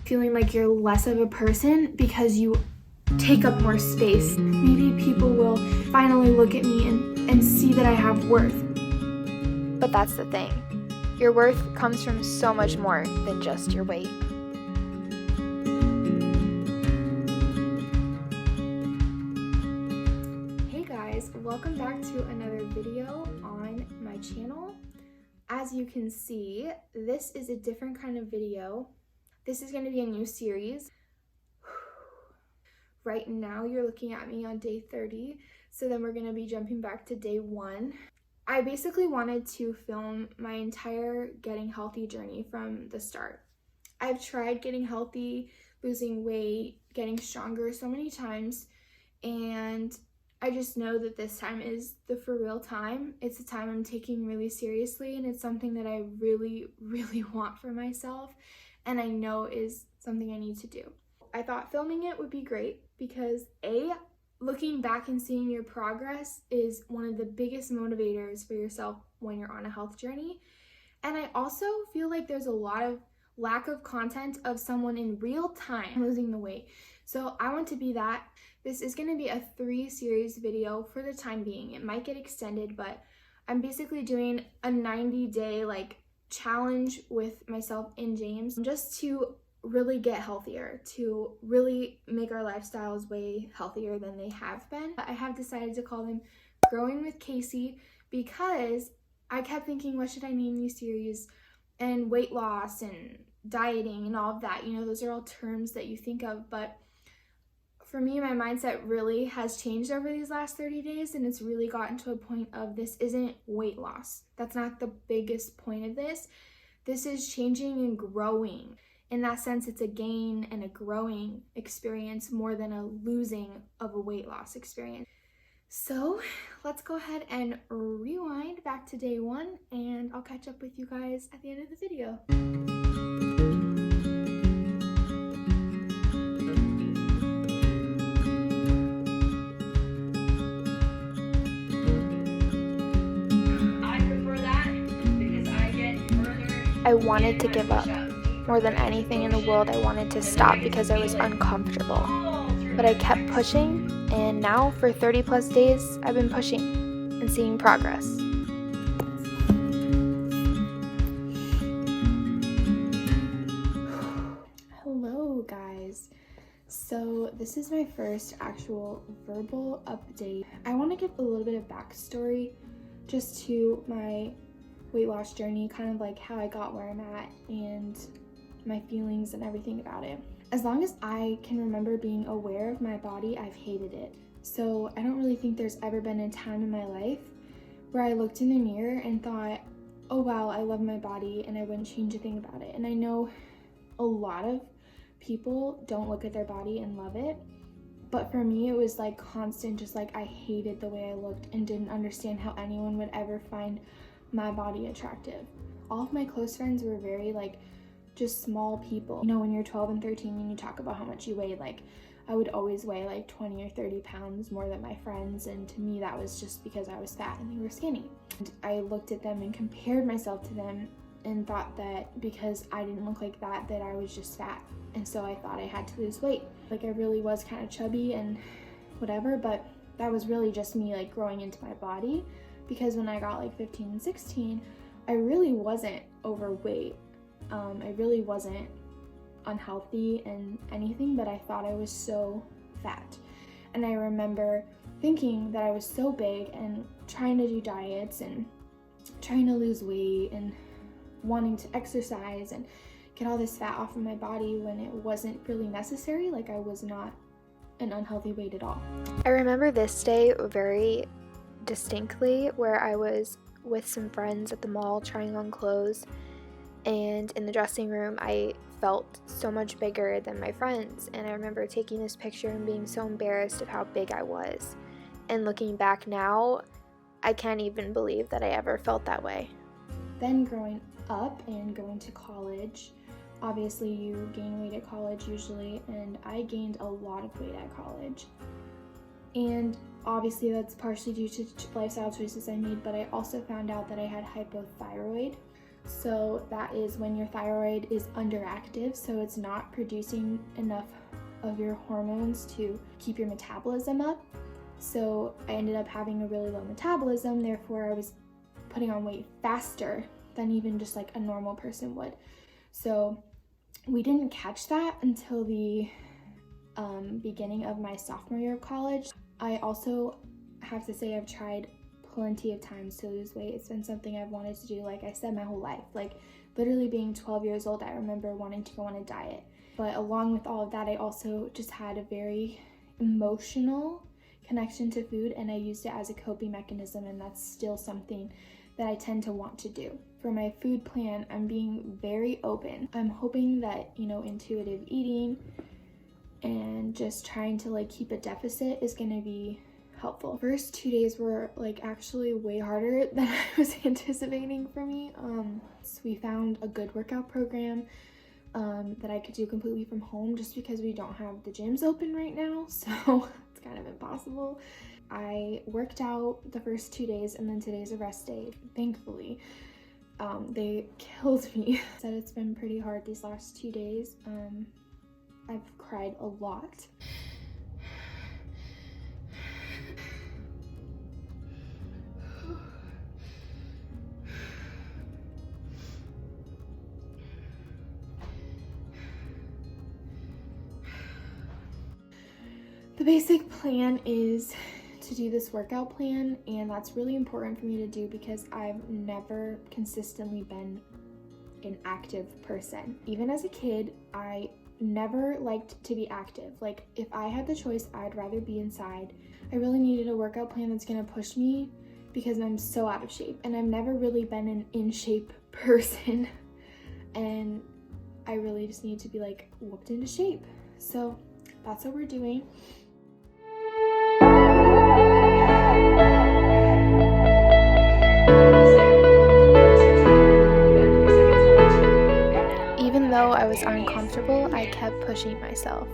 feeling like you're less of a person because you take up more space. Maybe people will finally look at me and see that I have worth. But that's the thing. Your worth comes from so much more than just your weight. Hey guys, welcome back to another video on my channel. As you can see, this is a different kind of video. This is going to be a new series. Right now you're looking at me on day 30, so then we're going to be jumping back to day 1. I basically wanted to film my entire getting healthy journey from the start. I've tried getting healthy, losing weight, getting stronger so many times, and I just know that this time is the for real time. It's a time I'm taking really seriously, and it's something that I really, really want for myself, and I know is something I need to do. I thought filming it would be great because looking back and seeing your progress is one of the biggest motivators for yourself when you're on a health journey. And I also feel like there's a lot of lack of content of someone in real time losing the weight. So I want to be that. This is going to be a 3-series video for the time being. It might get extended, but I'm basically doing a 90-day challenge with myself and James just to really get healthier, to really make our lifestyles way healthier than they have been. I have decided to call them Growing with Kaycee because I kept thinking, what should I name these series? And weight loss and dieting and all of that, those are all terms that you think of, but for me, my mindset really has changed over these last 30 days, and it's really gotten to a point of this isn't weight loss. That's not the biggest point of this. This is changing and growing. In that sense, it's a gain and a growing experience more than a losing of a weight loss experience. So let's go ahead and rewind back to day 1, and I'll catch up with you guys at the end of the video. I wanted to give up. More than anything in the world, I wanted to stop because I was uncomfortable. But I kept pushing, and now for 30 plus days, I've been pushing and seeing progress. Hello guys. So this is my first actual verbal update. I want to give a little bit of backstory just to my weight loss journey, kind of like how I got where I'm at and my feelings and everything about it. As long as I can remember being aware of my body, I've hated it. So I don't really think there's ever been a time in my life where I looked in the mirror and thought, oh wow, I love my body and I wouldn't change a thing about it. And I know a lot of people don't look at their body and love it, but for me it was constant, just I hated the way I looked and didn't understand how anyone would ever find my body attractive. All of my close friends were very just small people. When you're 12 and 13 and you talk about how much you weigh, I would always weigh 20 or 30 pounds more than my friends, and to me that was just because I was fat and they were skinny. And I looked at them and compared myself to them and thought that because I didn't look like that I was just fat, and so I thought I had to lose weight. I really was kind of chubby and whatever, but that was really just me growing into my body, because when I got 15 and 16, I really wasn't overweight. I really wasn't unhealthy and anything, but I thought I was so fat. And I remember thinking that I was so big and trying to do diets and trying to lose weight and wanting to exercise and get all this fat off of my body when it wasn't really necessary. I was not an unhealthy weight at all. I remember this day very distinctly, where I was with some friends at the mall trying on clothes, and in the dressing room I felt so much bigger than my friends, and I remember taking this picture and being so embarrassed of how big I was. And looking back now, I can't even believe that I ever felt that way. Then growing up and going to college, obviously you gain weight at college usually, and I gained a lot of weight at college. And obviously that's partially due to lifestyle choices I made, but I also found out that I had hypothyroid, So that is when your thyroid is underactive, so it's not producing enough of your hormones to keep your metabolism up. So I ended up having a really low metabolism, therefore I was putting on weight faster than even just like a normal person would. So we didn't catch that until the beginning of my sophomore year of college. I also have to say I've tried plenty of times to lose weight. It's been something I've wanted to do, like I said, my whole life. Like literally being 12 years old, I remember wanting to go on a diet. But along with all of that, I also just had a very emotional connection to food, and I used it as a coping mechanism, and that's still something that I tend to want to do. For my food plan, I'm being very open. I'm hoping that, intuitive eating and just trying to like keep a deficit is gonna be helpful. First 2 days were like actually way harder than I was anticipating for me. So we found a good workout program that I could do completely from home, just because we don't have the gyms open right now, so it's kind of impossible. I worked out the first 2 days, and then today's a rest day, thankfully. They killed me. Said it's been pretty hard these last 2 days. I've cried a lot. The basic plan is to do this workout plan, and that's really important for me to do because I've never consistently been an active person. Even as a kid, I never liked to be active. Like if I had the choice, I'd rather be inside. I really needed a workout plan that's gonna push me because I'm so out of shape, and I've never really been an in shape person. And I really just need to be like whooped into shape. So that's what we're doing. Even though I was uncomfortable, I kept pushing myself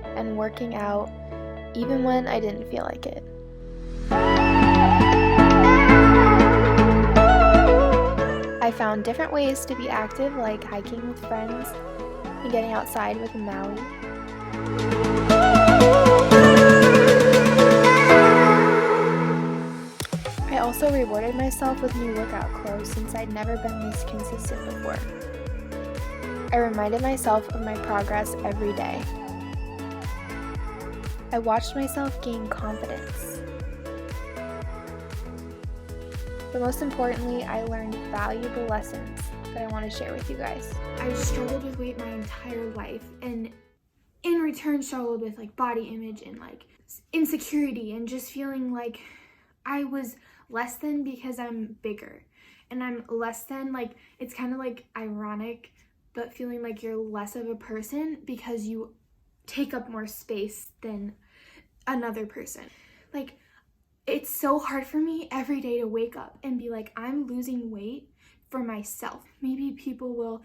and working out even when I didn't feel like it. I found different ways to be active, like hiking with friends and getting outside with Maui. I also rewarded myself with new workout clothes since I'd never been this consistent before. I reminded myself of my progress every day. I watched myself gain confidence. But most importantly, I learned valuable lessons that I want to share with you guys. I struggled with weight my entire life, and in return struggled with like body image and like insecurity and just feeling like I was less than because I'm bigger, and I'm less than, like, it's kind of like ironic, but feeling like you're less of a person because you take up more space than another person. Like, it's so hard for me every day to wake up and be like, I'm losing weight for myself. Maybe people will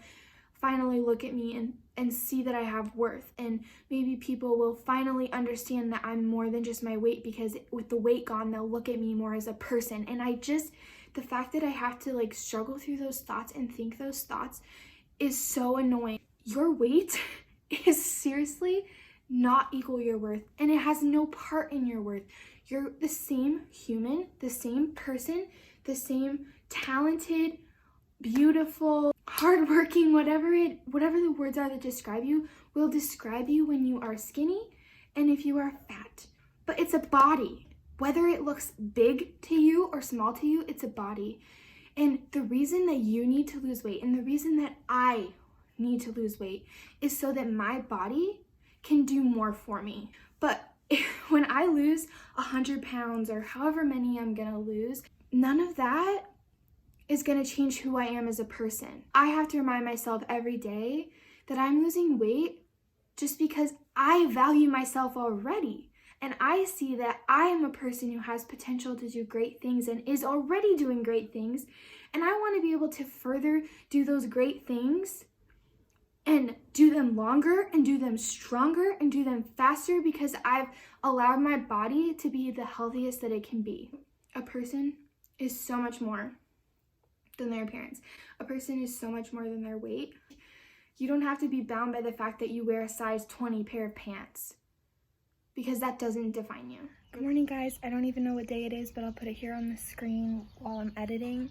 finally look at me and see that I have worth, and maybe people will finally understand that I'm more than just my weight, because with the weight gone, they'll look at me more as a person. And the fact that I have to like struggle through those thoughts and think those thoughts is so annoying. Your weight is seriously not equal your worth, and it has no part in your worth. You're the same human, the same person, the same talented, beautiful, hardworking, whatever the words are that describe you will describe you when you are skinny and if you are fat. But it's a body. Whether it looks big to you or small to you, it's a body. And the reason that you need to lose weight, and the reason that I need to lose weight, is so that my body can do more for me. But when I lose 100 pounds or however many I'm gonna lose, none of that is gonna change who I am as a person. I have to remind myself every day that I'm losing weight just because I value myself already. And I see that I am a person who has potential to do great things and is already doing great things. And I want to be able to further do those great things and do them longer and do them stronger and do them faster, because I've allowed my body to be the healthiest that it can be. A person is so much more than their appearance. A person is so much more than their weight. You don't have to be bound by the fact that you wear a size 20 pair of pants, because that doesn't define you. Good morning, guys. I don't even know what day it is, but I'll put it here on the screen while I'm editing.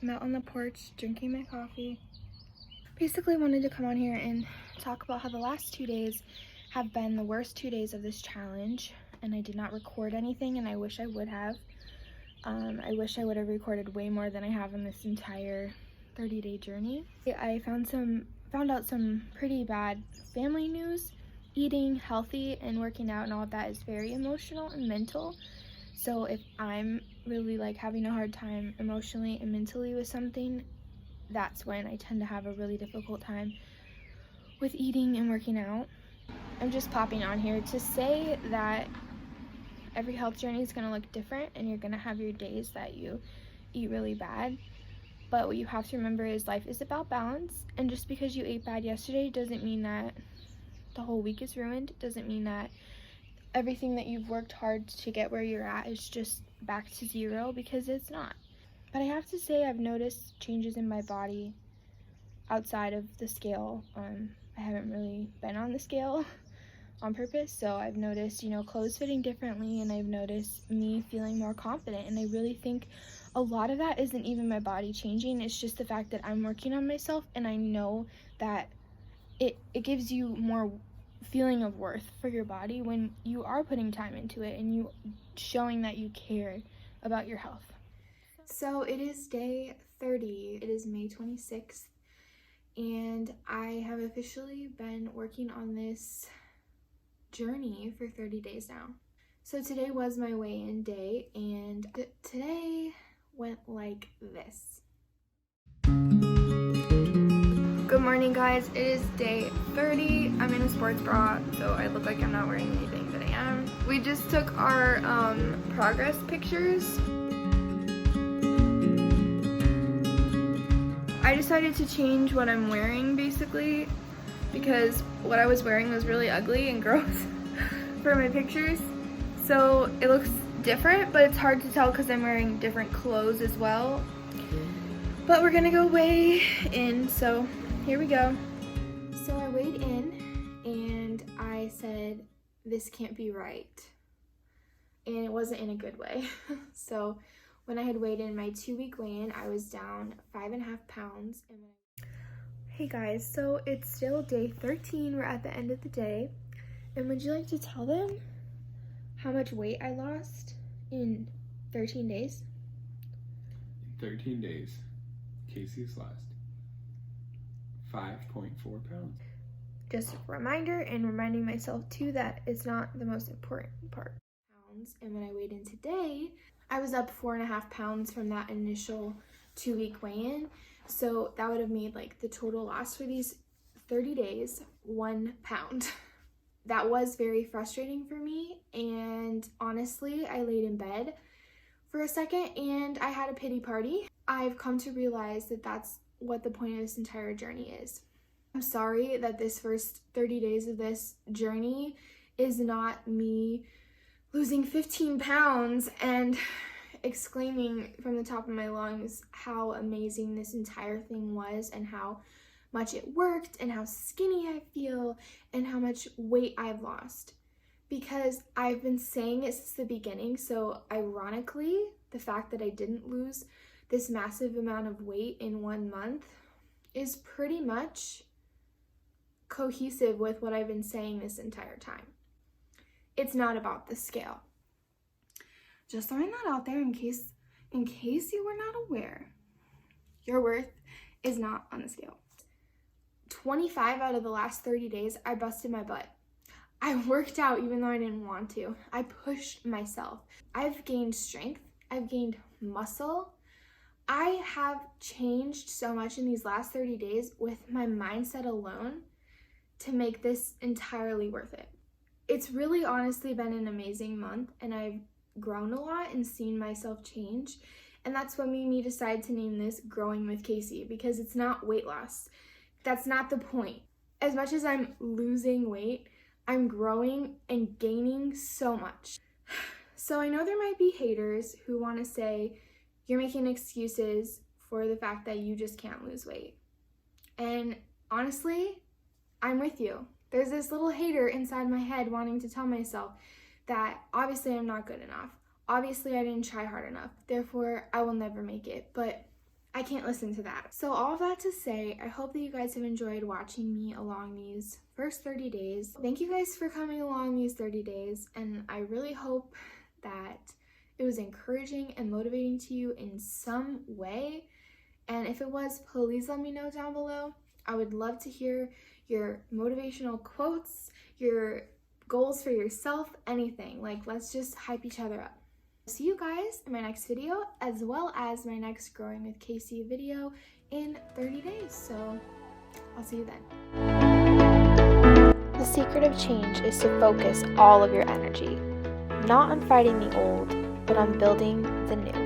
I'm out on the porch drinking my coffee. Basically wanted to come on here and talk about how the last 2 days have been the worst 2 days of this challenge, and I did not record anything, and I wish I would have. I wish I would have recorded way more than I have in this entire 30-day journey. I found out some pretty bad family news. Eating healthy and working out and all of that is very emotional and mental. So if I'm really like having a hard time emotionally and mentally with something, that's when I tend to have a really difficult time with eating and working out. I'm just popping on here to say that every health journey is going to look different, and you're going to have your days that you eat really bad. But what you have to remember is life is about balance, and just because you ate bad yesterday doesn't mean that the whole week is ruined. It doesn't mean that everything that you've worked hard to get where you're at is just back to zero, because it's not. But I have to say I've noticed changes in my body outside of the scale. I haven't really been on the scale on purpose, so I've noticed, clothes fitting differently, and I've noticed me feeling more confident, and I really think a lot of that isn't even my body changing. It's just the fact that I'm working on myself, and I know that it gives you more feeling of worth for your body when you are putting time into it and you showing that you care about your health. So it is day 30. It is May 26th, and I have officially been working on this journey for 30 days now. So today was my weigh-in day, and today went like this. Good morning, guys. It is day 30. I'm in a sports bra, so I look like I'm not wearing anything, but I am. We just took our progress pictures. I decided to change what I'm wearing, basically, because what I was wearing was really ugly and gross for my pictures. So it looks different, but it's hard to tell because I'm wearing different clothes as well. But we're gonna go weigh in, so here we go. So I weighed in, and I said, this can't be right. And it wasn't in a good way. So when I had weighed in my 2-week weigh-in, I was down 5.5 pounds. Hey guys, so it's still day 13. We're at the end of the day. And would you like to tell them how much weight I lost in 13 days? In 13 days, Kaycee's lost 5.4 pounds. Just a reminder, and reminding myself too that it's not the most important part. And when I weighed in today, I was up 4.5 pounds from that initial 2-week weigh-in. So that would have made like the total loss for these 30 days 1 pound. That was very frustrating for me, and honestly, I laid in bed for a second and I had a pity party. I've come to realize that that's what the point of this entire journey is. I'm sorry that this first 30 days of this journey is not me losing 15 pounds and exclaiming from the top of my lungs how amazing this entire thing was, and how much it worked, and how skinny I feel, and how much weight I've lost. Because I've been saying it since the beginning, so ironically, the fact that I didn't lose this massive amount of weight in 1 month is pretty much cohesive with what I've been saying this entire time. It's not about the scale. Just throwing that out there in case you were not aware. Your worth is not on the scale. 25 out of the last 30 days, I busted my butt. I worked out even though I didn't want to. I pushed myself. I've gained strength. I've gained muscle. I have changed so much in these last 30 days with my mindset alone to make this entirely worth it. It's really honestly been an amazing month, and I've grown a lot and seen myself change. And that's what made me decide to name this Growing with Kaycee, because it's not weight loss. That's not the point. As much as I'm losing weight, I'm growing and gaining so much. So I know there might be haters who want to say, you're making excuses for the fact that you just can't lose weight. And honestly, I'm with you. There's this little hater inside my head wanting to tell myself that obviously I'm not good enough. Obviously I didn't try hard enough. Therefore, I will never make it. But I can't listen to that. So all of that to say, I hope that you guys have enjoyed watching me along these first 30 days. Thank you guys for coming along these 30 days, and I really hope that it was encouraging and motivating to you in some way. And if it was, please let me know down below. I would love to hear your motivational quotes, your goals for yourself, anything. Like, let's just hype each other up. See you guys in my next video, as well as my next Growing with Kaycee video in 30 days. So I'll see you then. The secret of change is to focus all of your energy, not on fighting the old, but on building the new.